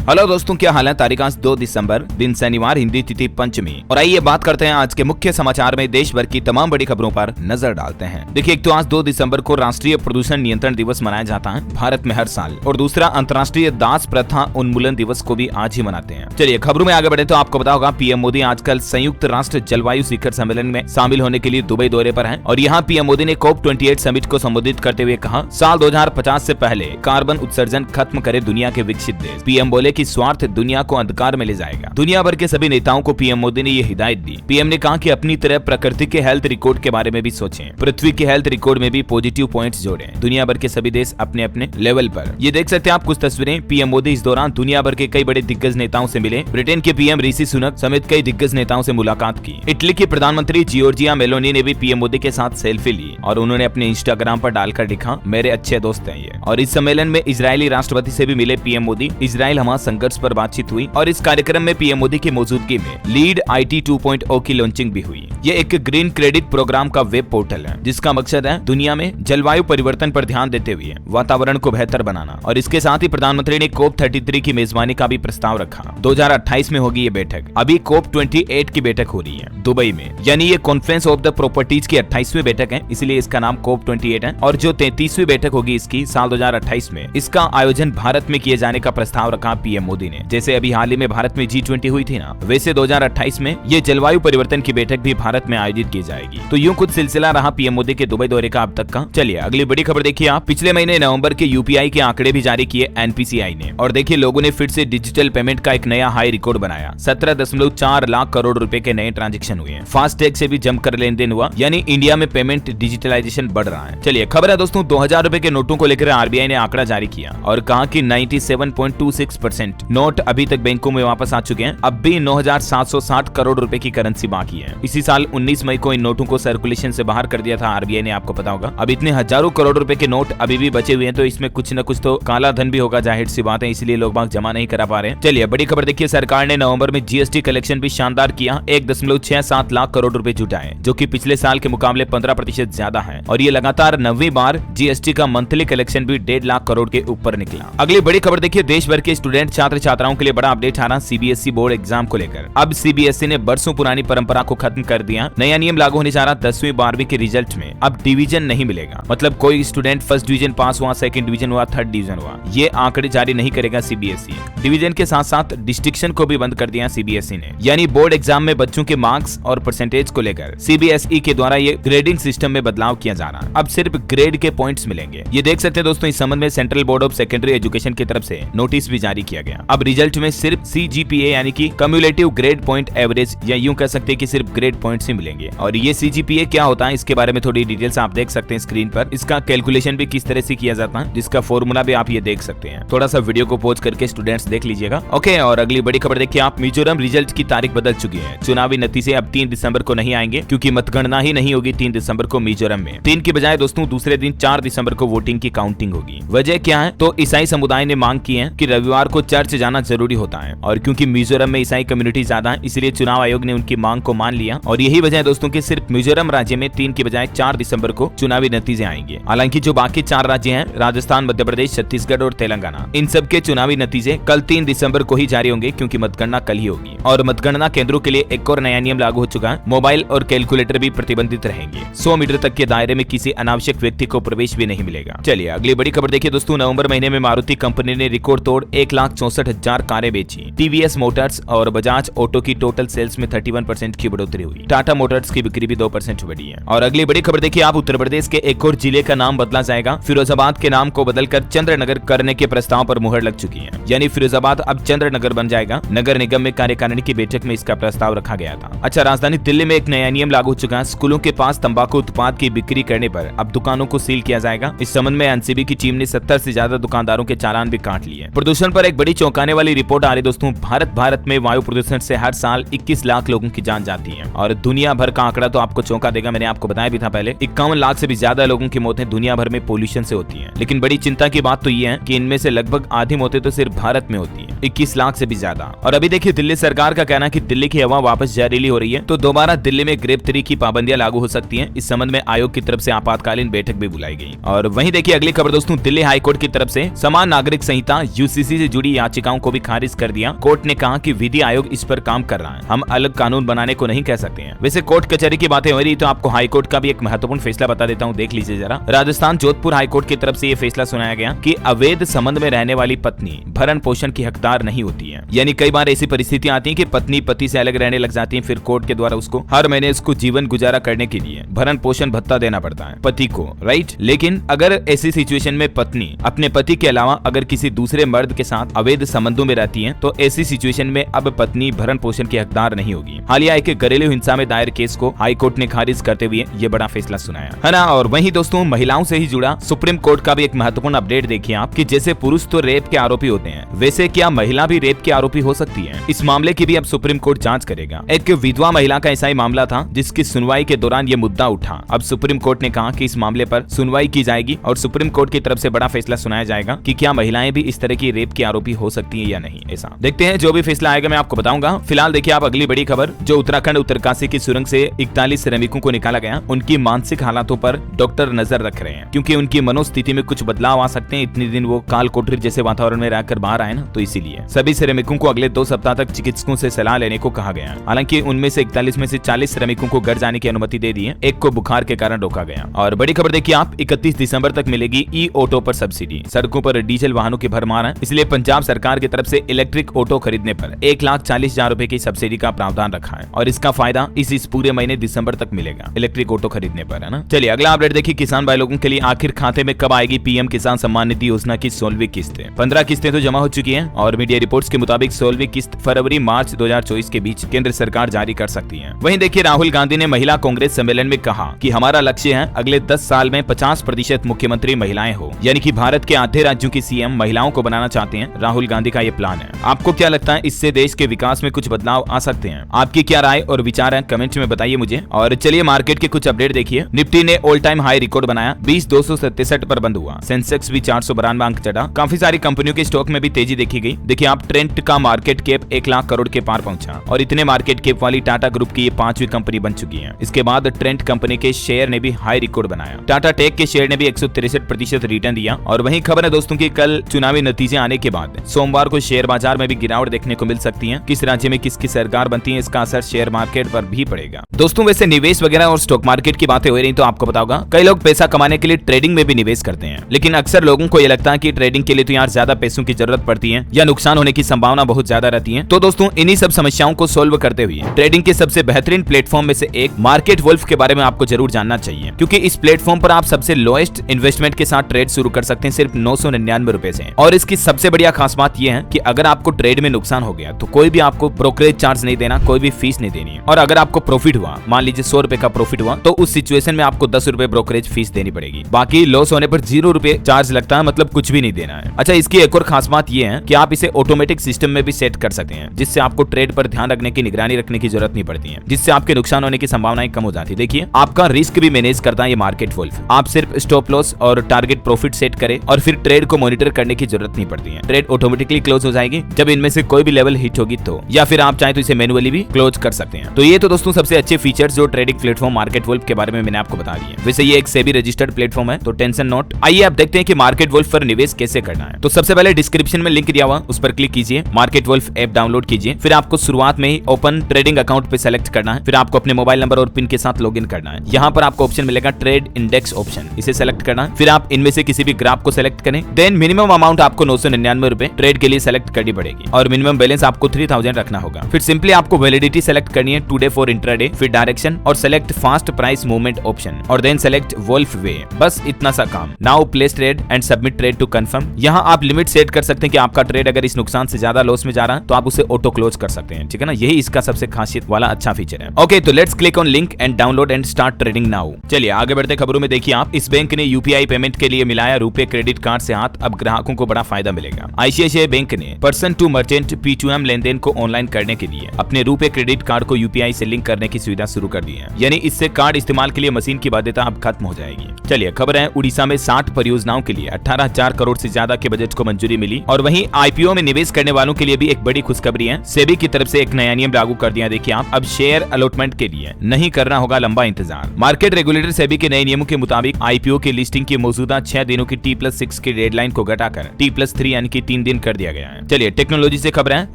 Hello दोस्तों, क्या हाल है। तारीख आज 2 दिसंबर, दिन शनिवार, हिंदी तिथि पंचमी। और आइए बात करते हैं आज के मुख्य समाचार में देश भर की तमाम बड़ी खबरों पर नजर डालते हैं। देखिए, एक तो आज 2 दिसंबर को राष्ट्रीय प्रदूषण नियंत्रण दिवस मनाया जाता है भारत में हर साल, और दूसरा अंतर्राष्ट्रीय दास प्रथा उन्मूलन दिवस को भी आज ही मनाते हैं। चलिए खबरों में आगे बढ़े तो आपको पता होगा पीएम मोदी आजकल संयुक्त राष्ट्र जलवायु शिखर सम्मेलन में शामिल होने के लिए दुबई दौरे पर हैं। और यहाँ पीएम मोदी ने COP28 समिट को संबोधित करते हुए कहा, साल 2050 से पहले कार्बन उत्सर्जन खत्म करे दुनिया के विकसित देश। पीएम बोले कि स्वार्थ दुनिया को अंधकार में ले जाएगा। दुनिया भर के सभी नेताओं को पीएम मोदी ने ये हिदायत दी। पीएम ने कहा कि अपनी तरह प्रकृति के हेल्थ रिकॉर्ड के बारे में भी सोचें, पृथ्वी के हेल्थ रिकॉर्ड में भी पॉजिटिव पॉइंट्स जोड़ें। दुनिया भर के सभी देश अपने अपने लेवल पर। ये देख सकते हैं आप कुछ तस्वीरें। पीएम मोदी इस दौरान दुनिया भर के कई बड़े दिग्गज नेताओं से मिले। ब्रिटेन के पीएम ऋषि सुनक समेत कई दिग्गज नेताओं से मुलाकात की। इटली की प्रधानमंत्री जियोर्जिया मेलोनी ने भी पीएम मोदी के साथ सेल्फी ली और उन्होंने अपने इंस्टाग्राम पर डालकर लिखा, मेरे अच्छे दोस्त हैं ये। और इस सम्मेलन में इजरायली राष्ट्रपति से भी मिले पीएम मोदी। इजराइल हमास संघर्ष पर बातचीत हुई और इस कार्यक्रम में पीएम मोदी की मौजूदगी में लीड IT 2.0 की लॉन्चिंग भी हुई। ये एक ग्रीन क्रेडिट प्रोग्राम का वेब पोर्टल है जिसका मकसद है दुनिया में जलवायु परिवर्तन पर ध्यान देते हुए वातावरण को बेहतर बनाना। और इसके साथ ही प्रधानमंत्री ने COP33 की मेजबानी का भी प्रस्ताव रखा। 2028 में होगी ये बैठक। अभी COP28 की बैठक हो रही है दुबई में, यानी ये कॉन्फ्रेंस ऑफ द प्रॉपर्टीज की 28वीं बैठक है, इसलिए इसका नाम COP28 है। और जो 33वीं बैठक होगी इसकी साल 2028 में, इसका आयोजन भारत में किए जाने का प्रस्ताव रखा पीएम मोदी ने। जैसे अभी हाल ही में भारत में G20 हुई थी ना, वैसे 2028 में ये जलवायु परिवर्तन की बैठक भी भारत में आयोजित की जाएगी। तो यूं कुछ सिलसिला रहा पीएम मोदी के दुबई दौरे का अब तक का। चलिए अगली बड़ी खबर देखिए आप। पिछले महीने नवंबर के UPI के आंकड़े भी जारी किए NPCI ने, और देखिए लोगों ने फिर से डिजिटल पेमेंट का एक नया हाई रिकॉर्ड बनाया। 17.4 लाख करोड़ रुपए के नए ट्रांजेक्शन हुए हैं। फास्टैग से भी जमकर लेन देन हुआ, यानी इंडिया में पेमेंट डिजिटलाइजेशन बढ़ रहा है। चलिए खबर है दोस्तों, 2000 रुपए के नोटों को लेकर RBI ने आंकड़ा जारी किया और कहा कि 97.26% नोट अभी तक बैंकों में वापस आ चुके हैं। अब भी 9,760 करोड़ रुपए की करेंसी बाकी है। इसी साल 19 मई को इन नोटों को सर्कुलेशन से बाहर कर दिया था RBI ने, आपको पता होगा। अब इतने हजारों करोड़ रुपए के नोट अभी भी बचे हुए हैं, तो इसमें कुछ न कुछ तो काला धन भी होगा, जाहिर सी बात है, इसलिए लोग बाग जमा नहीं करा पा रहे हैं। चलिए बड़ी खबर देखिए, सरकार ने नवंबर में GST कलेक्शन भी शानदार किया। 1.67 लाख करोड़ रुपए जुटाए, जो कि पिछले साल के मुकाबले 15% ज्यादा है। और ये लगातार 9वीं बार GST का मंथली कलेक्शन भी 1.5 लाख करोड़ के ऊपर निकला। अगली बड़ी खबर देखिए, देश भर के स्टूडेंट छात्र छात्राओं के लिए बड़ा अपडेट आ रहा CBSE बोर्ड एग्जाम को लेकर। अब CBSE ने बरसों पुरानी परंपरा को खत्म कर दिया। नया नियम लागू होने जा रहा 10वीं 12वीं के रिजल्ट में अब डिवीजन नहीं मिलेगा। मतलब कोई स्टूडेंट फर्स्ट डिवीजन पास हुआ, सेकंड डिवीजन हुआ, थर्ड डिवीजन हुआ, ये आंकड़े जारी नहीं करेगा CBSE। डिवीजन के साथ साथ डिस्ट्रिक्शन को भी बंद कर दिया CBSE ने। यानी बोर्ड एग्जाम में बच्चों के मार्क्स और परसेंटेज को लेकर CBSE के द्वारा ये ग्रेडिंग सिस्टम में बदलाव किया जा रहा है। अब सिर्फ ग्रेड के पॉइंट्स मिलेंगे। ये देख सकते हैं दोस्तों, इस संबंध में central board of secondary education की तरफ से नोटिस भी जारी किया गया। अब रिजल्ट में सिर्फ CGPA यानी कि कम्युलेटिव ग्रेड पॉइंट एवरेज, या यूं कह सकते हैं कि सिर्फ ग्रेड पॉइंट्स ही मिलेंगे। और ये CGPA क्या होता है इसके बारे में थोड़ी डिटेल्स आप देख सकते हैं स्क्रीन पर। इसका कैलकुलेशन भी किस तरह से किया जाता है, जिसका फॉर्मूला भी आप ये देख सकते हैं। थोड़ा सा वीडियो को पॉज करके स्टूडेंट्स देख लीजिएगा। ओके, और अगली बड़ी खबर देखिए आप, मिजोरम रिजल्ट की तारीख बदल चुकी है। चुनावी नतीजे अब 3 दिसंबर को नहीं आएंगे, क्योंकि मतगणना ही नहीं होगी 3 दिसंबर को मिजोरम में। 3 की बजाय दोस्तों दूसरे दिन 4 दिसंबर को वोटिंग की काउंटिंग होगी। वजह क्या है, तो ईसाई समुदाय ने मांग की है कि रविवार को चर्च जाना जरूरी होता है, और क्योंकि मिजोरम में ईसाई कम्युनिटी ज्यादा है, इसलिए चुनाव आयोग ने उनकी मांग को मान लिया। और यही वजह है दोस्तों कि सिर्फ मिजोरम राज्य में 3 की बजाय 4 दिसंबर को चुनावी नतीजे आएंगे। हालांकि जो बाकी 4 राज्य हैं, राजस्थान, मध्य प्रदेश, छत्तीसगढ़ और तेलंगाना, इन सब के चुनावी नतीजे कल 3 दिसंबर को ही जारी होंगे, क्योंकि मतगणना कल ही होगी। और मतगणना केंद्रों के लिए एक और नया नियम लागू हो चुका है। मोबाइल और कैलकुलेटर भी प्रतिबंधित रहेंगे। 100 मीटर तक के दायरे में किसी अनावश्यक व्यक्ति को प्रवेश भी नहीं मिलेगा। चलिए अगली बड़ी खबर देखिए दोस्तों, नवंबर महीने में मारुति कंपनी ने रिकॉर्ड तोड़ 1,64,000 कारें बेची। TVS मोटर्स और बजाज ऑटो की टोटल सेल्स में 31% की बढ़ोतरी हुई। टाटा मोटर्स की बिक्री भी 2% बढ़ी है। और अगली बड़ी खबर देखिए आप, उत्तर प्रदेश के एक और जिले का नाम बदला जाएगा। फिरोजाबाद के नाम को बदलकर चंद्रनगर करने के प्रस्ताव पर मुहर लग चुकी है। यानी फिरोजाबाद अब चंद्रनगर बन जाएगा। नगर निगम में कार्यकारिणी की बैठक में इसका प्रस्ताव रखा गया था। अच्छा, राजधानी दिल्ली में एक नया नियम लागू हो चुका है। स्कूलों के पास तंबाकू उत्पाद की बिक्री करने पर अब दुकानों को सील किया जाएगा। इस संबंध में NCB की टीम ने 70 से ज्यादा दुकानदारों के चालान भी काट लिए। प्रदूषण पर एक बड़ी चौंकाने वाली रिपोर्ट आ रही दोस्तों। भारत में वायु प्रदूषण से हर साल 21 लाख लोगों की जान जाती है, और दुनिया भर का आंकड़ा तो आपको चौंका देगा। मैंने आपको बताया भी था पहले, 51 लाख से भी ज्यादा लोगों की मौतें दुनिया भर में पोल्यूशन से होती हैं। लेकिन बड़ी चिंता की बात तो ये है कि इनमें से लगभग आधी मौतें तो सिर्फ भारत में होती हैं, 21 लाख से भी ज्यादा। और अभी देखिए दिल्ली सरकार का कहना है कि दिल्ली की हवा वापस जहरीली हो रही है, तो दोबारा दिल्ली में ग्रेप 3 की पाबंदियां लागू हो सकती हैं। इस संबंध में आयोग की तरफ से आपातकालीन बैठक भी बुलाई गई। और वहीं देखिए अगली खबर दोस्तों, दिल्ली हाईकोर्ट की तरफ से समान नागरिक संहिता यूसीसी से जुड़ी याचिकाओं को भी खारिज कर दिया। कोर्ट ने कहा कि विधि आयोग इस पर काम कर रहा है, हम अलग कानून बनाने को नहीं कह सकते हैं। वैसे कोर्ट कचहरी की बातें हो रही तो आपको हाईकोर्ट का भी एक महत्वपूर्ण फैसला बता देता हूँ, देख लीजिए जरा। राजस्थान जोधपुर हाईकोर्ट की तरफ से ये फैसला सुनाया गया कि अवैध संबंध में रहने वाली पत्नी भरण पोषण की हकदार नहीं होती है। यानी कई बार ऐसी परिस्थिति आती है कि पत्नी पति से अलग रहने लग जाती है, फिर कोर्ट के द्वारा उसको हर महीने उसको जीवन गुजारा करने के लिए भरण पोषण भत्ता देना पड़ता है पति को, राइट। लेकिन अगर ऐसी सिचुएशन में पत्नी अपने पति के अलावा अगर किसी दूसरे मर्द के साथ अवैध संबंधों में रहती है, तो ऐसी सिचुएशन में अब पत्नी भरण पोषण की हकदार नहीं होगी। हालिया एक घरेलू हिंसा में दायर केस को हाईकोर्ट ने खारिज करते हुए ये बड़ा फैसला सुनाया है ना। और वहीं दोस्तों महिलाओं से ही जुड़ा सुप्रीम कोर्ट का भी एक महत्वपूर्ण अपडेट देखिए आप, कि जैसे पुरुष तो रेप के आरोपी होते हैं, वैसे क्या महिला भी रेप के आरोपी हो सकती है? इस मामले की भी अब सुप्रीम कोर्ट जांच करेगा। एक विधवा महिला का ऐसा ही मामला था जिसकी सुनवाई के दौरान ये मुद्दा उठा। अब सुप्रीम कोर्ट ने कहा कि इस मामले पर सुनवाई की जाएगी और सुप्रीम कोर्ट की तरफ से बड़ा फैसला सुनाया जाएगा कि क्या महिलाएं भी इस तरह की रेप की आरोपी हो सकती है या नहीं। ऐसा देखते हैं, जो भी फैसला आएगा मैं आपको बताऊंगा। फिलहाल देखिए आप अगली बड़ी खबर, जो उत्तराखंड उत्तरकाशी की सुरंग से 41 श्रमिकों को निकाला गया, उनकी मानसिक हालातों पर डॉक्टर नजर रख रहे हैं, क्योंकि उनकी मनोस्थिति में कुछ बदलाव आ सकते हैं। इतने दिन वो काल कोठरी जैसे वातावरण में रहकर बाहर आए ना, तो इसीलिए सभी श्रमिकों को अगले 2 सप्ताह तक चिकित्सकों से सलाह लेने को कहा गया। हालांकि उनमें से 41 में से 40 श्रमिकों को घर जाने की अनुमति दे दी है, एक को बुखार के कारण रोका गया। और बड़ी खबर देखिए आप, 31 दिसंबर तक मिलेगी ई ऑटो पर सब्सिडी। सड़कों पर डीजल वाहनों की भरमार है, इसलिए पंजाब सरकार की तरफ से इलेक्ट्रिक ऑटो खरीदने पर 1,40,000 रुपए की सब्सिडी का प्रावधान रखा है और इसका फायदा इस पूरे महीने दिसंबर तक मिलेगा इलेक्ट्रिक ऑटो खरीदने पर, है ना। चलिए अगला अपडेट देखिए, किसान भाई लोगों के लिए आखिर खाते में कब आएगी पीएम किसान सम्मान निधि योजना की 16वीं किस्त। 15 किस्तें तो जमा हो चुकी हैं और मीडिया रिपोर्ट्स के मुताबिक 16वीं किस्त फरवरी मार्च 2024 के बीच केंद्र सरकार जारी कर सकती है। वहीं देखिए राहुल गांधी ने महिला कांग्रेस सम्मेलन में कहा कि हमारा लक्ष्य है अगले 10 साल में 50% मुख्यमंत्री महिलाएं हो, यानी कि भारत के आधे राज्यों की सीएम महिलाओं को बनाना चाहते हैं। राहुल गांधी का ये प्लान है। आपको क्या लगता है, इससे देश के विकास में कुछ बदलाव आ सकते हैं? आपकी क्या राय और विचार है, कमेंट में बताइए मुझे। और चलिए मार्केट के कुछ अपडेट देखिए। निफ्टी ने ऑल टाइम हाई रिकॉर्ड बनाया, 20,267 पर बंद हुआ। सेंसेक्स भी 492 अंक चढ़ा। काफी सारी कंपनियों के स्टॉक में भी तेजी देखी गई। देखिए आप, ट्रेंट का मार्केट कैप 1 लाख करोड़ के पार पहुंचा और इतने मार्केट कैप वाली टाटा ग्रुप की ये 5वीं कंपनी बन चुकी है। इसके बाद ट्रेंट कंपनी के शेयर ने भी हाई रिकॉर्ड बनाया। टाटा टेक के शेयर ने भी 163% रिटर्न दिया। और वहीं खबर है दोस्तों की कल चुनावी नतीजे आने के बाद सोमवार को शेयर बाजार में भी गिरावट देखने को मिल सकती है। किस राज्य में किसकी सरकार बनती है, इसका असर शेयर मार्केट पर भी पड़ेगा। दोस्तों वैसे निवेश वगैरह और स्टॉक मार्केट की बातें हो रही तो आपको बताऊंगा, कई लोग पैसा कमाने के लिए ट्रेडिंग में भी निवेश करते हैं, लेकिन अक्सर लोगों को यह लगता है कि ट्रेडिंग के लिए तो यार ज्यादा पैसों की जरूरत पड़ती है या नुकसान होने की संभावना बहुत ज्यादा रहती है। तो दोस्तों इन्हीं सब समस्याओं को सोल्व करते हुए ट्रेडिंग के सबसे बेहतरीन प्लेटफॉर्म में से एक मार्केट वुल्फ के बारे में आपको जरूर जानना चाहिए, क्योंकि इस प्लेटफॉर्म पर आप सबसे लोएस्ट इन्वेस्टमेंट के साथ ट्रेड शुरू कर सकते हैं सिर्फ 999 रुपए से। और इसकी सबसे बढ़िया खास बात यह है कि अगर आपको ट्रेड में नुकसान हो गया तो कोई भी आपको ब्रोकरेज चार्ज नहीं देना, कोई भी फीस नहीं देनी। और अगर आपको प्रॉफिट हुआ, मान लीजिए 100 रुपए का प्रॉफिट हुआ, तो उस सिचुएशन में आपको 10 रुपए ब्रोकरेज फीस देनी पड़ेगी। बाकी लॉस होने पर 0 रुपए चार्ज लगता है, मतलब कुछ भी नहीं देना है। अच्छा, इसकी एक और खास बात यह है कि आप इसे ऑटोमेटिक सिस्टम में भी सेट कर सकते हैं, जिससे आपको ट्रेड पर ध्यान रखने की, निगरानी रखने की जरूरत नहीं पड़ती है, जिससे आपके नुकसान होने की संभावनाएं कम हो जाती है। देखिए आपका रिस्क भी मैनेज करता है ये मार्केट वुल्फ। आप सिर्फ स्टॉप लॉस और टारगेट प्रॉफिट सेट करें और फिर ट्रेड को मॉनिटर करने की जरूरत नहीं पड़ती है। ट्रेड ऑटोमेटिकली क्लोज हो जाएगी जब इनमें से कोई भी लेवल हिट होगी तो, या फिर आप चाहे तो इसे मैनुअली भी क्लोज कर सकते हैं। तो ये तो दोस्तों सबसे अच्छे फीचर्स जो ट्रेडिंग प्लेटफॉर्म मार्केट वुल्फ के बारे में मैंने आपको बता दिए। वैसे ये एक सेबी रजिस्टर्ड प्लेटफॉर्म है, तो टेंशन नोट। आइए आप देखते हैं कि मार्केट वुल्फ पर निवेश कैसे करना है। तो सबसे पहले डिस्क्रिप्शन में लिंक दिया हुआ, उस पर क्लिक कीजिए, मार्केट वुल्फ ऐप डाउनलोड कीजिए। फिर आपको शुरुआत में ही ओपन ट्रेडिंग अकाउंट पे सेलेक्ट करना है। फिर आपको अपने मोबाइल नंबर और पिन के साथ लॉगिन करना है। यहाँ पर आपको ऑप्शन मिलेगा ट्रेड इंडेक्स ऑप्शन, इसे सेलेक्ट करना है। फिर आप इनमें से किसी भी ग्राफ को सेलेक्ट करें। देन मिनिमम अमाउंट आपको 999 रुपए ट्रेड के लिए सेलेक्ट करनी पड़ेगी और मिनिमम बैलेंस आपको 3000 रखना होगा। फिर सिंपली आपको वैलिडिटी सेलेक्ट करनी है, टुडे फॉर इंट्राडे, फिर डायरेक्शन और select fast price movement option और देन सेलेक्ट वुल्फ वे। बस इतना सा काम। Now place trade and submit trade to confirm. यहाँ आप लिमिट सेट कर सकते हैं कि आपका ट्रेड अगर इस नुकसान से ज्यादा लॉस में जा रहा है तो आप उसे ऑटो क्लोज कर सकते हैं, ठीक है ना। यही इसका सबसे खासियत वाला अच्छा फीचर है। ओके, तो let's click on link and download and start trading now. चलिए आगे बढ़ते खबरों में। देखिए आप, इस बैंक ने यूपीआई पेमेंट के लिए मिलाया रुपए क्रेडिट कार्ड से हाथ, अब ग्राहकों को बड़ा फायदा मिलेगा। आईसीआईसीआई बैंक ने पर्सन टू मर्चेंट P2M लेनदेन को ऑनलाइन करने के लिए अपने रुपए क्रेडिट कार्ड को यूपीआई से लिंक करने की सुविधा शुरू कर दी है। यानी इससे कार्ड इस्तेमाल के लिए मशीन की बाध्यता अब खत्म हो जाएगी। चलिए खबर है, उड़ीसा में 60 परियोजनाओं के लिए 18,000 करोड़ से ज्यादा के बजट को मंजूरी मिली। और वहीं आईपीओ में निवेश करने वालों के लिए भी एक बड़ी खुशखबरी है। सेबी की तरफ से एक नया नियम लागू कर दिया। देखिए आप, अब शेयर अलॉटमेंट के लिए नहीं करना होगा लंबा इंतजार। मार्केट रेगुलेटर सेबी के नए नियमों के मुताबिक आईपीओ की लिस्टिंग की मौजूदा 6 दिनों की T+6 की डेडलाइन को घटाकर T+3 यानी कि 3 दिन कर दिया गया है। चलिए टेक्नोलॉजी से खबर है,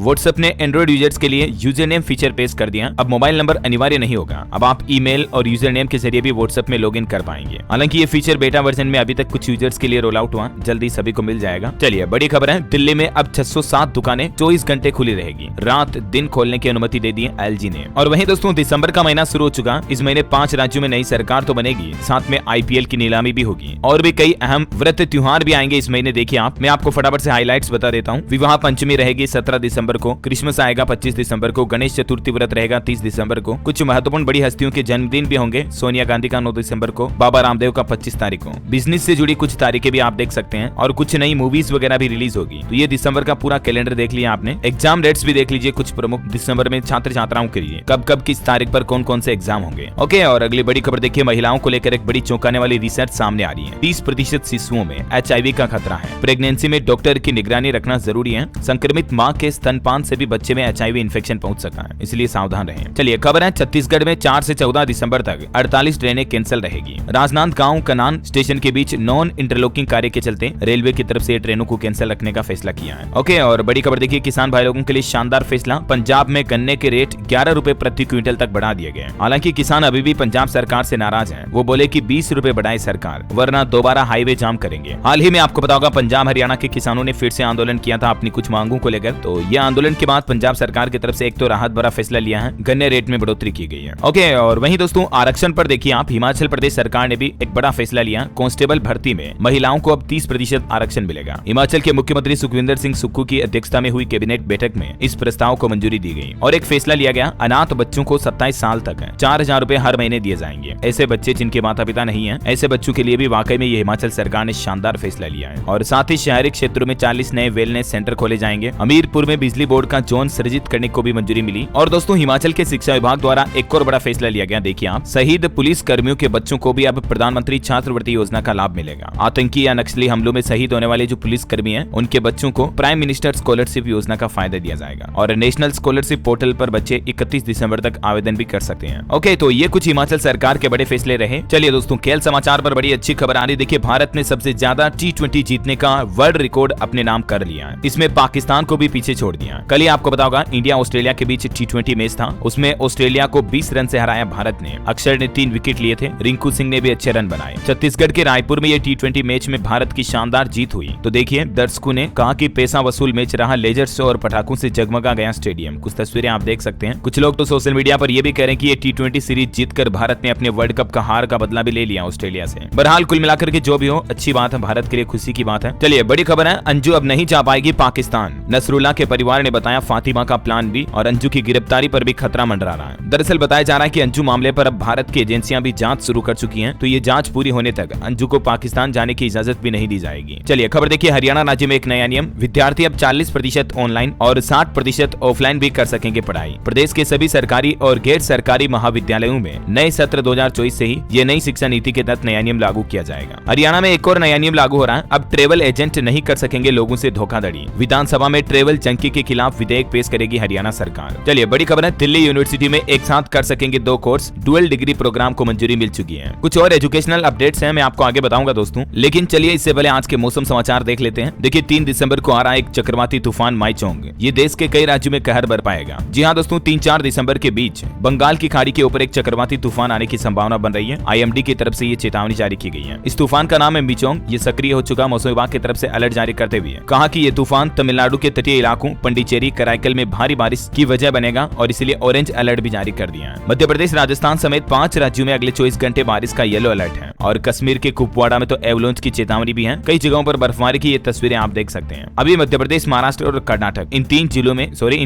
व्हाट्सएप ने एंड्रॉइड यूजर्स के लिए यूजर नेम फीचर पेश कर दिया। अब मोबाइल नंबर अनिवार्य नहीं होगा, अब आप ईमेल और यूजर नेम के जरिए भी व्हाट्सएप में लॉगिन कर पाएंगे। हालांकि ये फीचर बेटा वर्जन में अभी तक कुछ यूजर्स के लिए रोल आउट हुआ, जल्दी सभी को मिल जाएगा। चलिए बड़ी खबर है, दिल्ली में अब 607 दुकानें 24 घंटे खुली रहेगी, रात दिन खोलने की अनुमति दे दी है एलजी ने। और वहीं दोस्तों दिसंबर का महीना शुरू हो चुका, इस महीने 5 राज्यों में नई सरकार तो बनेगी, साथ में आईपीएल की नीलामी भी होगी और भी कई अहम व्रत त्योहार भी आएंगे इस महीने। देखिए आप, मैं आपको फटाफट से हाइलाइट्स बता देता हूँ। विवाह पंचमी रहेगी 17 दिसंबर को, क्रिसमस आएगा 25 दिसंबर को, गणेश चतुर्थी व्रत रहेगा 30 दिसंबर को, कुछ महत्वपूर्ण बड़ी हस्तियों के जन्मदिन भी होंगे। सोनिया गांधी का 9 दिसंबर को, बाबा रामदेव का 25 तारीख को। बिजनेस से जुड़ी कुछ तारीखें भी आप देख सकते हैं और कुछ नई मूवीज वगैरह भी रिलीज होगी। तो ये दिसंबर का पूरा कैलेंडर देख लिया आपने। एग्जाम डेट्स भी देख लीजिए कुछ प्रमुख दिसंबर में छात्र छात्राओं के लिए, कब कब किस तारीख पर कौन कौन से एग्जाम होंगे। ओके, और अगली बड़ी खबर देखिए, महिलाओं को लेकर एक बड़ी चौंकाने वाली रिसर्च सामने आ रही है। 30% शिशुओं में HIV का खतरा है। प्रेगनेंसी में डॉक्टर की निगरानी रखना जरूरी है। संक्रमित मां के स्तनपान से भी बच्चे में HIV इन्फेक्शन पहुंच सकता है, इसलिए सावधान रहें। चलिए खबर है, छत्तीसगढ़ में 4 से 14 दिसंबर तक 48 ट्रेनें कैंसिल रहेगी। राजनांदगांव कनान स्टेशन के बीच नॉन इंटरलॉकिंग कार्य के चलते रेलवे की तरफ से ट्रेनों को कैंसिल रखने का फैसला किया है। ओके, और बड़ी खबर देखिए, किसान भाई लोगों के लिए शानदार फैसला। पंजाब में गन्ने के रेट 11 रुपए प्रति क्विंटल तक बढ़ा दिए गए। हालांकि किसान अभी भी पंजाब सरकार से नाराज हैं। वो बोले कि 20 रुपए बढ़ाए सरकार, वरना दोबारा हाईवे जाम करेंगे। हाल ही में आपको पता होगा, पंजाब हरियाणा के किसानों ने फिर से आंदोलन किया था अपनी कुछ मांगों को लेकर। तो ये आंदोलन के बाद पंजाब सरकार की तरफ से एक तो राहत भरा फैसला लिया है, गन्ने रेट में बढ़ोतरी की गई है। ओके, और वहीं दोस्तों आरक्षण पर देखिए आप, हिमाचल प्रदेश सरकार ने भी एक बड़ा फैसला लिया। कांस्टेबल भर्ती में महिलाओं को अब 30% आरक्षण मिलेगा। हिमाचल के मुख्यमंत्री सुखविंदर सिंह सुक्खू की अध्यक्षता में हुई कैबिनेट बैठक में इस प्रस्ताव को मंजूरी दी गई और एक फैसला लिया गया, अनाथ बच्चों को 27 साल तक 4,000 रुपए हर महीने दिए जाएंगे। ऐसे बच्चे जिनके माता पिता नहीं है, ऐसे बच्चों के लिए भी वाकई में ये हिमाचल सरकार ने शानदार फैसला लिया है। और साथ ही शहरी क्षेत्रों में 40 नए वेलनेस सेंटर खोले जाएंगे। हमीरपुर में बिजली बोर्ड का जोन सृजित करने को भी मंजूरी मिली। और दोस्तों हिमाचल के शिक्षा विभाग द्वारा एक और बड़ा फैसला लिया गया। देखिए आप, शहीद पुलिस कर्मियों के बच्चों को भी अब प्रधानमंत्री छात्रवृत्ति योजना का लाभ मिलेगा। आतंकी या नक्सली हमलों में शहीद होने वाले जो पुलिस कर्मी हैं, उनके बच्चों को प्राइम मिनिस्टर स्कॉलरशिप योजना का फायदा दिया जाएगा। और नेशनल स्कॉलरशिप पोर्टल पर बच्चे 31 दिसंबर तक आवेदन भी कर सकते हैं। ओके, तो ये कुछ हिमाचल सरकार के बड़े फैसले रहे। चलिए दोस्तों, खेल समाचार पर बड़ी अच्छी खबर आ रही। देखिए, भारत ने सबसे ज्यादा T20 जीतने का वर्ल्ड रिकॉर्ड अपने नाम कर लिया है। इसमें पाकिस्तान को भी पीछे छोड़ दिया। कल ही आपको पता होगा, इंडिया ऑस्ट्रेलिया के बीच T20 मैच था, उसमें ऑस्ट्रेलिया को 20 रन से हराया भारत ने। अक्षर ने 3 विकेट लिए थे, रिंकू सिंह ने भी अच्छे रन बनाए। छत्तीसगढ़ के रायपुर में ये T20 मैच में भारत की शानदार जीत हुई। तो देखिए, दर्शकों ने कहा कि पैसा वसूल मैच रहा, लेजर शो और पटाखों से जगमगा गया स्टेडियम। कुछ तस्वीरें आप देख सकते हैं। कुछ लोग तो सोशल मीडिया पर यह भी कह रहे हैं कि ये T20 सीरीज जीतकर भारत ने अपने वर्ल्ड कप का हार का बदला भी ले लिया ऑस्ट्रेलिया से। बहरहाल कुल मिलाकर के जो भी हो, अच्छी बात है, भारत के लिए खुशी की बात है। चलिए बड़ी खबर है, अंजू अब नहीं जा पाएगी पाकिस्तान। नसरुल्लाह के परिवार ने बताया फातिमा का प्लान भी, और अंजू की गिरफ्तारी पर भी खतरा मंडरा रहा है। दरअसल बताया जा रहा है कि अंजू मामले पर अब भारत की एजेंसियां भी जांच शुरू कर चुकी हैं। तो ये जांच पूरी होने तक अंजू को पाकिस्तान जाने की इजाजत भी नहीं दी जाएगी। चलिए खबर देखिए, हरियाणा राज्य में एक नया नियम, विद्यार्थी अब 40% ऑनलाइन और 60% ऑफलाइन भी कर सकेंगे पढ़ाई। प्रदेश के सभी सरकारी और गैर सरकारी महाविद्यालयों में नए सत्र 2024 से ही ये नई शिक्षा नीति के तहत नया नियम लागू किया जाएगा। हरियाणा में एक और नया नियम लागू हो रहा है, अब ट्रेवल एजेंट नहीं कर सकेंगे लोगों से धोखाधड़ी। विधानसभा में ट्रेवल जंकी के खिलाफ विधेयक पेश करेगी हरियाणा सरकार। चलिए बड़ी खबर है, दिल्ली यूनिवर्सिटी में एक साथ कर सकेंगे 2 कोर्स, डुअल डिग्री प्रोग्राम को मंजूरी मिल चुकी है। कुछ और एजुकेशनल अपडेट्स हैं, मैं आपको आगे बताऊंगा दोस्तों, लेकिन चलिए इससे पहले आज के मौसम समाचार देख लेते हैं। देखिए 3 दिसंबर को आ रहा है एक चक्रवाती तूफान माईचोंग, ये देश के कई राज्यों में कहर बरपाएगा। जी हाँ दोस्तों, 3-4 दिसंबर के बीच बंगाल की खाड़ी के ऊपर एक चक्रवाती तूफान आने की संभावना बन रही है। IMD की तरफ से ये चेतावनी जारी की गई है। इस तूफान का नाम है मिचोंग, ये सक्रिय हो चुका। मौसम विभाग की तरफ से अलर्ट जारी करते हुए कहा कि ये तूफान तमिलनाडु के तटीय इलाकों पंडिचेरी कराईकल में भारी बारिश की वजह बनेगा और इसलिए ऑरेंज अलर्ट भी जारी कर दिया है। मध्य प्रदेश राजस्थान समेत 5 राज्यों में अगले 24 घंटे बारिश का येलो अलर्ट है और कश्मीर के कुपवाड़ा में तो एवलांच की चेतावनी भी है। कई जगहों पर बर्फबारी की ये तस्वीरें आप देख सकते हैं। अभी मध्य प्रदेश, महाराष्ट्र और और कर्नाटक इन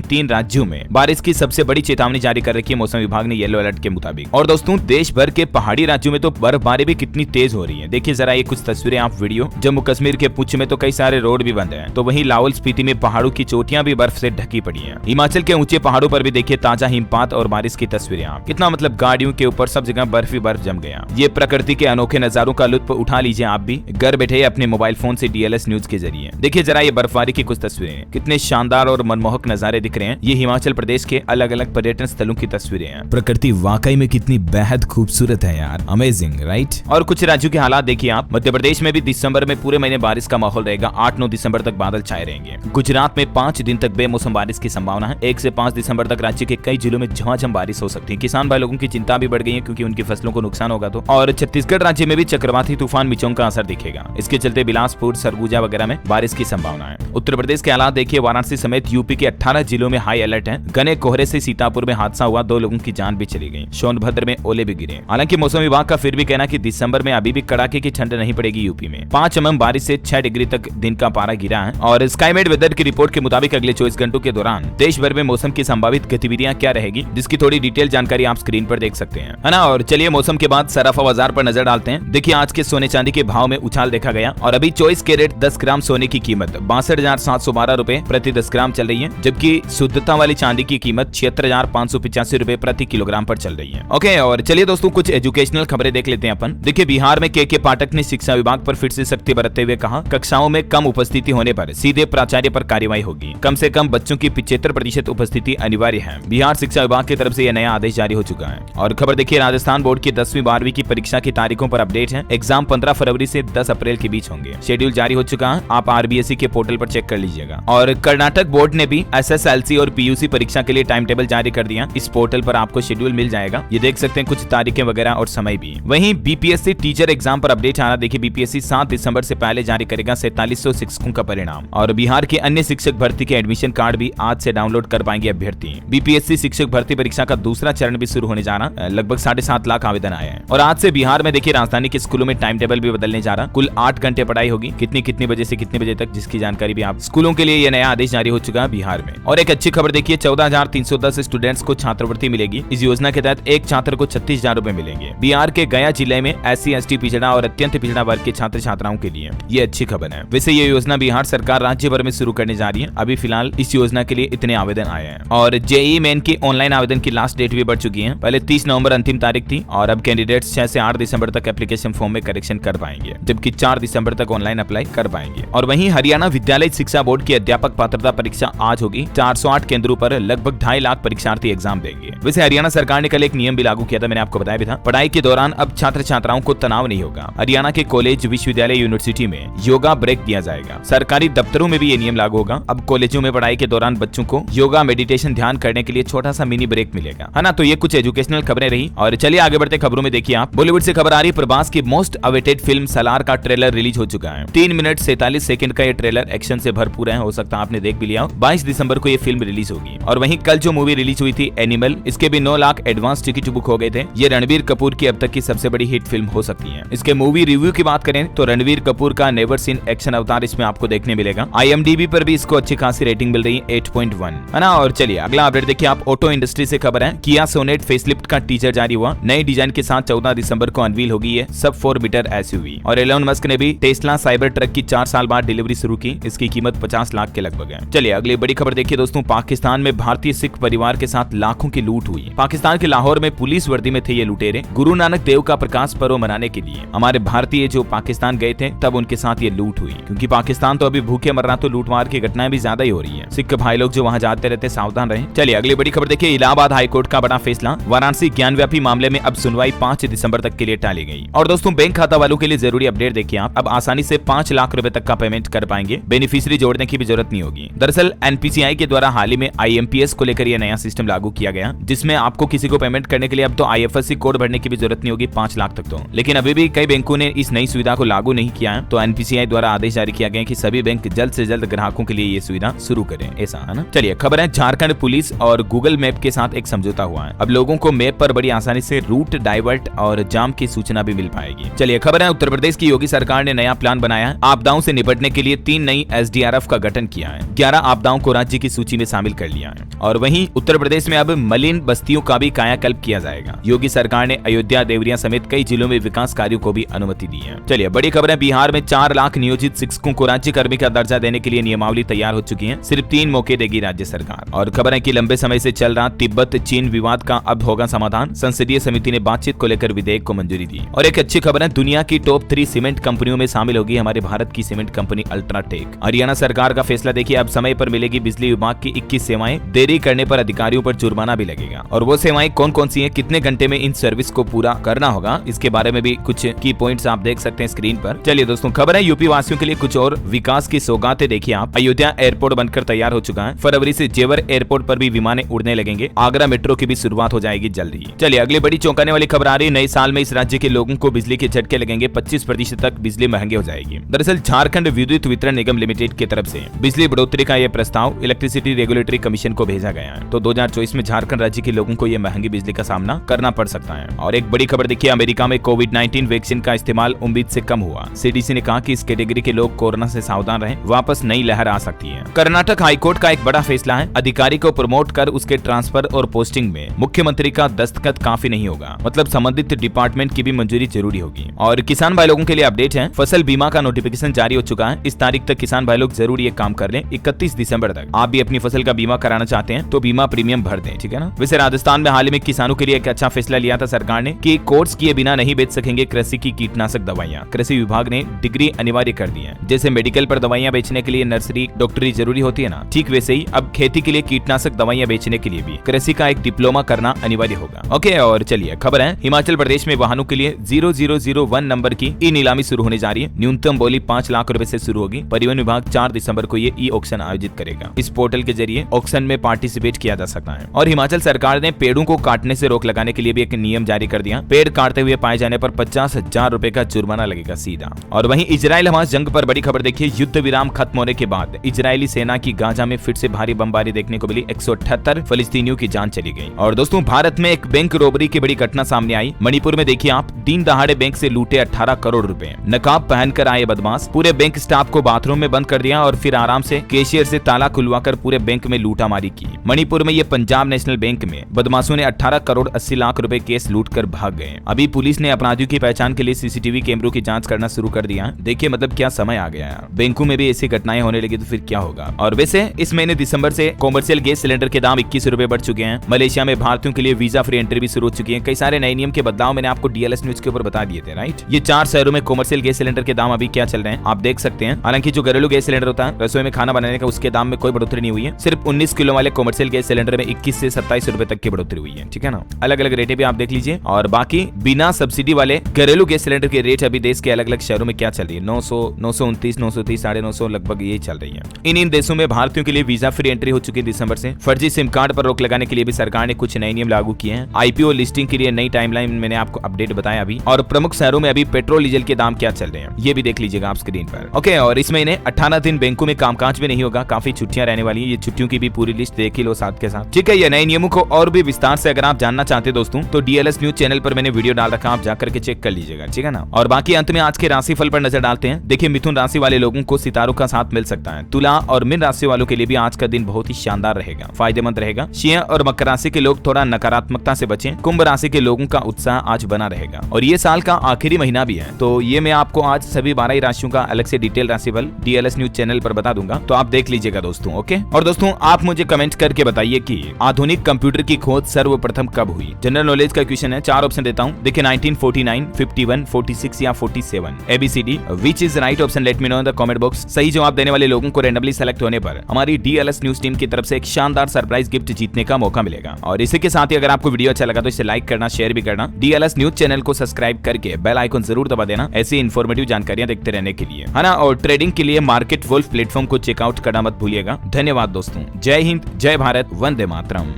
तीन राज्यों में बारिश की सबसे बड़ी चेतावनी जारी कर रखी है मौसम विभाग ने येलो अलर्ट के मुताबिक। और दोस्तों देश भर के पहाड़ी राज्यों में तो बर्फबारी भी कितनी तेज हो रही है। देखिए जरा ये कुछ तस्वीरें आप वीडियो। जम्मू कश्मीर के पुंछ में तो कई सारे रोड भी बंद हैं, तो वहीं लाहौल स्पीति में पहाड़ों की चोटियां भी बर्फ से ढकी पड़ी हैं। हिमाचल के ऊंचे पहाड़ों पर भी देखिए ताजा हिमपात और बारिश की तस्वीरें। आप कितना मतलब गाड़ियों के ऊपर सब जगह बर्फ ही बर्फ जम गया। ये प्रकृति के अनोखे नजारों का लुत्फ उठा लीजिए आप भी घर बैठे अपने मोबाइल फोन से DLS न्यूज के जरिए। देखिए जरा ये बर्फबारी की कुछ तस्वीरें, कितने शानदार और मनमोहक नजारे दिख रहे हैं। ये हिमाचल प्रदेश के अलग अलग पर्यटन स्थलों की तस्वीरें हैं। प्रकृति वाकई में कितनी बेहद खूबसूरत है यार, अमेजिंग राइट। और कुछ राज्यों के हालात देखिए आप। मध्य प्रदेश में भी दिसंबर में पूरे महीने बारिश का माहौल रहेगा। 8-9 दिसंबर तक बादल छाए रहेंगे। गुजरात में 5 दिन तक बेमौसम बारिश की संभावना है। 1 से 5 दिसंबर तक राज्य के कई जिलों में झमाझम बारिश हो सकती है। किसान भाई लोगों की चिंता भी बढ़ गई है क्योंकि उनकी फसलों को नुकसान होगा तो। और छत्तीसगढ़ राज्य में भी चक्रवाती तूफान मिचोंग का असर दिखेगा। इसके चलते बिलासपुर, सरगुजा वगैरह में बारिश की संभावना है। उत्तर प्रदेश के हालात देखिए। वाराणसी समेत यूपी के 18 जिलों में हाई अलर्ट है। घने कोहरे से सीतापुर में हादसा हुआ, 2 लोगों की जान भी चली गई। सोनभद्र में ओले भी गिरे। हालांकि मौसम विभाग का फिर भी कहना कि दिसंबर में अभी भी कड़ाके की ठंड नहीं पड़ेगी यूपी में। 5 mm बारिश से 6 डिग्री तक दिन का पारा गिरा है। और स्काईमेट वेदर की रिपोर्ट के मुताबिक अगले 24 घंटों के दौरान देश भर में मौसम की संभावित गतिविधियां क्या रहेगी, जिसकी थोड़ी डिटेल जानकारी आप स्क्रीन पर देख सकते हैं, है ना। और चलिए मौसम के बाद सराफा बाजार पर नजर डालते हैं। देखिए आज के सोने चांदी के भाव में उछाल देखा गया और अभी 24 कैरेट 10 ग्राम सोने की कीमत 62,712 रुपए प्रति 10 ग्राम चल रही है, जबकि शुद्धता वाली चांदी की कीमत 76,585 रुपए प्रति किलोग्राम पर चल रही है। ओके, और चलिए दोस्तों कुछ एजुकेशनल खबरें देख लेते हैं अपन। देखिए बिहार में के पाठक ने शिक्षा विभाग पर फिर से सख्ती बरतते हुए कहा, कक्षाओं में कम उपस्थिति होने पर सीधे प्राचार्य पर कार्रवाई होगी। कम से कम बच्चों की 75% उपस्थिति अनिवार्य है। बिहार शिक्षा विभाग की तरफ से यह नया आदेश जारी हो चुका है। और खबर देखिए राजस्थान बोर्ड की 10वीं 12वीं की परीक्षा की तारीखों पर अपडेट है। एग्जाम 15 फरवरी से 10 अप्रैल के बीच होंगे। शेड्यूल जारी हो चुका है, आप RBSE के पोर्टल पर चेक कर लीजिएगा। और कर्नाटक बोर्ड ने भी SSLC और PUC परीक्षा के लिए टाइम टेबल जारी कर दिया। इस पोर्टल पर आपको शेड्यूल मिल जाएगा। ये देख सकते हैं कुछ तारीखें वगैरह और समय भी। वहीं BPSC टीचर एग्जाम पर अपडेट आ रहा। देखिए BPSC 7 दिसंबर से पहले जारी करेगा 4700 शिक्षकों का परिणाम। और बिहार के अन्य शिक्षक भर्ती के एडमिशन कार्ड भी आज से डाउनलोड कर पाएंगे अभ्यर्थी। BPSC शिक्षक भर्ती परीक्षा का दूसरा चरण भी शुरू होने जा रहा। लगभग 7.5 लाख आवेदन आए हैं। और आज से बिहार में देखिए राजधानी के स्कूलों में टाइम टेबल भी बदलने जा रहा। कुल 8 घंटे पढ़ाई होगी, कितनी बजे से कितने बजे तक, जिसकी जानकारी भी आप स्कूलों के लिए यह नया आदेश जारी हो चुका है बिहार में। और एक अच्छी खबर देखिए 14,310 स्टूडेंट्स को छात्रवृत्ति मिलेगी। इस योजना के तहत एक छात्र को 36,000 रुपए मिलेंगे। बिहार के गया जिले में SC ST पिछड़ा और अत्यंत पिछड़ा वर्ग के छात्र छात्राओं के लिए ये अच्छी खबर है। वैसे ये योजना बिहार सरकार राज्य भर में शुरू करने जा रही है। अभी फिलहाल इस योजना के लिए इतने आवेदन आए हैं। और JEE मेन की ऑनलाइन आवेदन की लास्ट डेट भी बढ़ चुकी है। पहले 30 नवंबर अंतिम तारीख थी और अब कैंडिडेट्स 6 से 8 दिसंबर तक एप्लीकेशन फॉर्म में करेक्शन कर पाएंगे, जबकि 4 दिसंबर तक ऑनलाइन अप्लाई कर पाएंगे। और वहीं हरियाणा विद्यालय शिक्षा बोर्ड की अध्यापक पात्रता परीक्षा आज होगी। 408 केंद्रों पर लगभग 2.5 लाख परीक्षार्थी एग्जाम देंगे। वैसे हरियाणा सरकार ने कल एक नियम भी लागू किया था, मैंने आपको बताया भी था। पढ़ाई के दौरान अब छात्र छात्राओं को तनाव नहीं होगा। हरियाणा के कॉलेज, विश्वविद्यालय, यूनिवर्सिटी में योगा ब्रेक दिया जाएगा। सरकारी दफ्तरों में भी ये नियम लागू होगा। अब कॉलेजों में पढ़ाई के दौरान बच्चों को योगा, मेडिटेशन, ध्यान करने के लिए छोटा सा मिनी ब्रेक मिलेगा, है ना। तो ये कुछ एजुकेशनल खबरें रही। और चलिए आगे बढ़ते खबरों में। देखिए आप बॉलीवुड से खबर आ रही है। प्रभास की मोस्ट अवेटेड फिल्म सलार का ट्रेलर रिलीज हो चुका है। 3 मिनट 47 सेकंड का ये ट्रेलर एक्शन से भरपूर है। हो सकता है आपने देख भी लिया हो। 22 दिसंबर को ये फिल्म रिलीज होगी। और वहीं कल जो मूवी रिलीज हुई थी एनिमल, इसके भी 9 लाख एडवांस टिकट बुक हो गए थे। ये रणबीर कपूर की अब तक की सबसे बड़ी हिट फिल्म हो सकती है। इसके मूवी रिव्यू की बात करें तो रणबीर कपूर का नेवर सीन एक्शन अवतार इसमें आपको देखने मिलेगा। IMDb पर भी इसको अच्छी खासी रेटिंग मिल रही है 8.1, है ना। और चलिए अगला अपडेट देखिए आप। ऑटो इंडस्ट्री से खबर है। किया सोनेट फेसलिफ्ट का टीजर जारी हुआ। नए डिजाइन के साथ 14 दिसंबर को अनवील होगी ये सब 4 मीटर SUV। और एलोन मस्क ने भी टेस्ला साइबर ट्रक की 4 साल बाद डिलीवरी शुरू की। इसकी कीमत 50 लाख के लगभग है। चलिए अगली बड़ी खबर देखिए दोस्तों। पाकिस्तान में भारतीय सिख परिवार के साथ लाखों की लूट हुई। पाकिस्तान के लाहौर में पुलिस वर्दी में थे ये लुटेरे। गुरु नानक देव का प्रकाश पर्व मनाने के लिए हमारे भारतीय जो पाकिस्तान गए थे तब उनके साथ ये लूट हुई। क्योंकि पाकिस्तान तो अभी भूखे मर रहा, तो लूटमार की घटनाएं भी ज्यादा ही हो रही है। सिख भाई लोग जो वहां जाते रहते सावधान रहें। चलिए अगली बड़ी खबर देखिए। इलाहाबाद हाईकोर्ट का बड़ा फैसला। वाराणसी ज्ञानव्यापी मामले में अब सुनवाई 5 दिसंबर तक के लिए टाली गई। और दोस्तों बैंक खाता वालों के लिए जरूरी अपडेट देखिए आप। अब आसानी से 5 लाख रुपए तक का पेमेंट कर पाएंगे। बेनिफिशियरी जोड़ने की भी जरूरत नहीं होगी। दरअसल NPCI के द्वारा हाल ही में IMPS को लेकर यह नया सिस्टम लागू किया गया, जिसमें आपको किसी को पेमेंट करने के लिए अब तो IFSC कोड भरने की भी जरूरत नहीं होगी 5 लाख तक तो। लेकिन अभी भी कई बैंकों ने इस नई सुविधा को लागू नहीं किया है। तो NPCI द्वारा आदेश जारी किया गया कि सभी बैंक जल्द से जल्द ग्राहकों के लिए ये सुविधा शुरू करें, ऐसा है ना। चलिए खबर है झारखंड पुलिस और गूगल मैप के साथ एक समझौता हुआ है। अब लोगों को मैप पर बड़ी आसानी से रूट, डाइवर्ट और जाम की सूचना भी मिल पाएगी। चलिए खबर है उत्तर प्रदेश की योगी सरकार ने नया प्लान बनाया है। आपदाओं से निपटने के लिए 3 नई SDRF का गठन किया है। 11 आपदाओं को राज्य की सूची में शामिल कर लिया है। और वहीं उत्तर प्रदेश में अब मलिन बस्तियों का भी कायाकल्प किया जाएगा। योगी सरकार ने अयोध्या, देवरिया समेत कई जिलों में विकास कार्यों को भी अनुमति दी है। चलिए बड़ी खबर है, बिहार में 4 लाख नियोजित शिक्षकों को राज्य कर्मी का दर्जा देने के लिए नियमावली तैयार हो चुकी है। सिर्फ 3 मौके देगी राज्य सरकार। और खबर है कि लंबे समय से चल रहा तिब्बत चीन विवाद का अब होगा समाधान। संसदीय समिति ने बातचीत को लेकर विधेयक को मंजूरी दी। और एक अच्छी खबर है, दुनिया की टॉप 3 सीमेंट कंपनियों में शामिल होगी हमारे भारत की सीमेंट कंपनी अल्ट्राटेक। हरियाणा सरकार का फैसला देखिए, अब समय पर मिलेगी बिजली विभाग की 21 सेवाएं, देरी करने पर अधिकारियों पर जुर्माना भी लगेगा। और वो सेवाएं कौन कौन सी हैं, कितने घंटे में इन सर्विस को पूरा करना होगा, इसके बारे में भी कुछ की पॉइंट्स आप देख सकते हैं स्क्रीन पर। चलिए दोस्तों, खबर है यूपी वासियों के लिए कुछ और विकास की सौगातें देखिए आप। अयोध्या एयरपोर्ट बनकर तैयार हो चुका है। फरवरी से जेवर एयरपोर्ट पर भी विमानें उड़ने लगेंगे। आगरा मेट्रो की भी शुरुआत हो जाएगी जल्द ही। चलिए अगली बड़ी चौंकाने वाली खबर आ रही है, नए साल में इस राज्य के लोगों को बिजली के झटके लगेंगे। 25% तक बिजली महंगी हो जाएगी। दरअसल झारखंड विद्युत वितरण निगम लिमिटेड की तरफ से बिजली बढ़ोतरी का यह प्रस्ताव इलेक्ट्रिसिटी रेगुलेटरी कमीशन को भेजा गया है। तो 2024 में झारखंड राज्य के लोगों को यह महंगी बिजली का सामना करना पड़ सकता है। और एक बड़ी खबर देखिए, अमेरिका में कोविड-19 वैक्सीन का इस्तेमाल उम्मीद से कम हुआ। सीडीसी ने कहा कि इस कैटेगरी के लोग कोरोना से सावधान रहें, वापस नई लहर आ सकती है। कर्नाटक हाईकोर्ट का एक बड़ा फैसला है, अधिकारी को प्रमोट कर उसके ट्रांसफर और पोस्टिंग में मुख्यमंत्री का दस्तखत काफी नहीं होगा, मतलब संबंधित डिपार्टमेंट की भी मंजूरी जरूरी होगी। और किसान भाई लोगों के लिए अपडेट है, फसल बीमा का नोटिफिकेशन जारी हो चुका है। इस तारीख तक किसान भाई लोग जरूर ये काम कर लें, 31 दिसंबर तक। आप भी अपनी फसल का बीमा कराना चाहते हैं तो बीमा प्रीमियम भर दें, ठीक है ना। वैसे राजस्थान में हाल ही में किसानों के लिए एक अच्छा फैसला लिया था सरकार ने कि कोर्स किए बिना नहीं बेच सकेंगे कृषि की कीटनाशक दवाइयां। कृषि विभाग ने डिग्री अनिवार्य कर दी है। जैसे मेडिकल पर दवाइयां बेचने के लिए नर्सरी डॉक्टरी जरूरी होती है ना, ठीक वैसे ही अब खेती के लिए कीटनाशक दवाइयां बेचने के लिए भी कृषि का एक डिप्लोमा करना अनिवार्य होगा। ओके, और चलिए खबर है, हिमाचल प्रदेश में वाहनों के लिए 0001 नंबर की ई नीलामी शुरू होने जा रही है। न्यूनतम बोली 5 लाख रुपए से शुरू होगी। परिवहन विभाग 4 दिसंबर को ये ई ऑक्शन आयोजित करेगा। इस पोर्टल के जरिए ऑक्शन में पार्टिसिपेट किया जा सकता है। और हिमाचल सरकार ने पेड़ों को काटने से रोक लगाने के लिए भी एक नियम जारी कर दिया। पेड़ काटते हुए पाए जाने पर 50,000 रुपए का जुर्माना लगेगा सीधा। और वहीं इजराइल हमास जंग पर बड़ी खबर देखिए, युद्ध विराम खत्म होने के बाद इजरायली सेना की गाजा में फिर से भारी बमबारी देखने को मिली। 178 फलस्तीनियों की जान चली गई। और दोस्तों, भारत में एक बैंक रोबरी की बड़ी घटना सामने आई। मणिपुर में देखिए आप, दिन दहाड़े बैंक से लूटे 18 करोड़ रुपए। नकाब पहनकर आए बदमाश पूरे बैंक स्टाफ को बाथरूम में बंद कर दिया और फिर आराम से कैशियर से ताला खुलवाकर पूरे बैंक में लूटामारी की। मणिपुर में ये पंजाब नेशनल बैंक में बदमाशों ने 18 करोड़ 80 लाख रुपए केस लूटकर भाग गए। अभी पुलिस ने अपराधियों की पहचान के लिए सीसीटीवी कैमरों की जांच करना शुरू कर दिया। देखिए मतलब क्या समय आ गया है। बैंकों में भी ऐसी घटनाएं होने लगी तो फिर क्या होगा। और वैसे इस महीने दिसंबर से कॉमर्शियल गैस सिलेंडर के दाम 21 रुपए बढ़ चुके हैं। मलेशिया में भारतीयों के लिए वीजा फ्री एंट्री भी शुरू हो चुकी है। कई सारे नए नियम के बदलाव मैंने आपको डीएलएस न्यूज के ऊपर बता दिए थे, राइट। ये 4 शहरों में कॉमर्शियल गैस सिलेंडर के दाम अभी क्या चल रहे हैं आप देख सकते हैं। हालांकि जो घरेलू गैस सिलेंडर होता है रसोई में खाना बनाने का, उसके दाम में कोई बढ़ोतरी नहीं हुई है। सिर्फ 19 किलो वाले कॉमर्शियल गैस सिलेंडर में 21 से 27 रुपए तक की बढ़ोतरी हुई है, ठीक है ना। अलग अलग रेटें भी आप देख लीजिए। और बाकी बिना सब्सिडी वाले घरेलू गैस सिलेंडर के रेट अभी देश के अलग अलग शहरों में क्या चल रही है, 900, 929, 930, 950 लगभग यही चल रही है। इन देशों में भारतीयों के लिए वीजा फ्री एंट्री हो चुकी है दिसंबर से। फर्जी सिम कार्ड पर रोक लगाने के लिए भी सरकार ने कुछ नए नियम लागू किए हैं। आईपीओ लिस्टिंग के लिए नई टाइमलाइन मैंने आपको अपडेट बताया अभी। और प्रमुख शहरों में अभी पेट्रोल डीजल के दाम क्या चल रहे हैं ये भी देख लीजिएगा आप स्क्रीन पर। ओके, और इस महीने 18 दिन बैंकों में कामकाज भी नहीं होगा, काफी छुट्टियां रहने वाली है। ये छुट्टियों की भी पूरी लिस्ट देख ही लो साथ के साथ, ठीक है। ये नए नियमों को और भी विस्तार से अगर आप जानना चाहते हैं दोस्तों तो डीएलएस न्यूज चैनल पर मैंने वीडियो डाल रखा, आप जाकर के चेक कर लीजिएगा, ठीक है ना। और बाकी अंत में आज के राशिफल पर नजर डालते हैं। देखिए मिथुन राशि वाले लोगों को सितारों का साथ मिल सकता है। तुला और मीन राशि वालों के लिए भी आज का दिन बहुत ही शानदार रहेगा, फायदेमंद रहेगा। सिंह और मकर राशि के लोग थोड़ा नकारात्मकता से बचें। कुंभ राशि के लोगों का उत्साह आज बना रहेगा और ये साल का आखिरी महीना भी है, तो ये मैं आपको आज सभी 12 राशियों का अलग से डिटेल राशिफल डीएलएस न्यूज चैनल पर बता दूंगा, तो आप देख लीजिएगा दोस्तों। ओके, और दोस्तों आप मुझे कमेंट करके बताइए कि आधुनिक कंप्यूटर की खोज सर्वप्रथम कब हुई। जनरल नॉलेज का क्वेश्चन है, 4 ऑप्शन देता हूँ। देखिए 1949, 51, 46 या 47। ABCD which is right option, let me know in the comment box. सही जवाब देने वाले लोगों को रैंडमली सेलेक्ट होने पर हमारी डीएलएस न्यूज टीम की तरफ से एक शानदार सरप्राइज गिफ्ट जीतने का मौका मिलेगा। और इसी के साथ ही अगर आपको वीडियो अच्छा लगा तो इसे लाइक करना, शेयर भी करना। डीएलएस न्यूज चैनल को सब्सक्राइब करके बेल आइकन जरूर दबा देना ऐसी इन्फॉर्मेटिव जानकारियां देखते रहने के लिए, है ना। और ट्रेडिंग के लिए मार्केट वुल्फ प्लेटफॉर्म को चेकआउट करना मत भूलिएगा। धन्यवाद दोस्तों, जय हिंद, जय भारत, वंदे मातरम।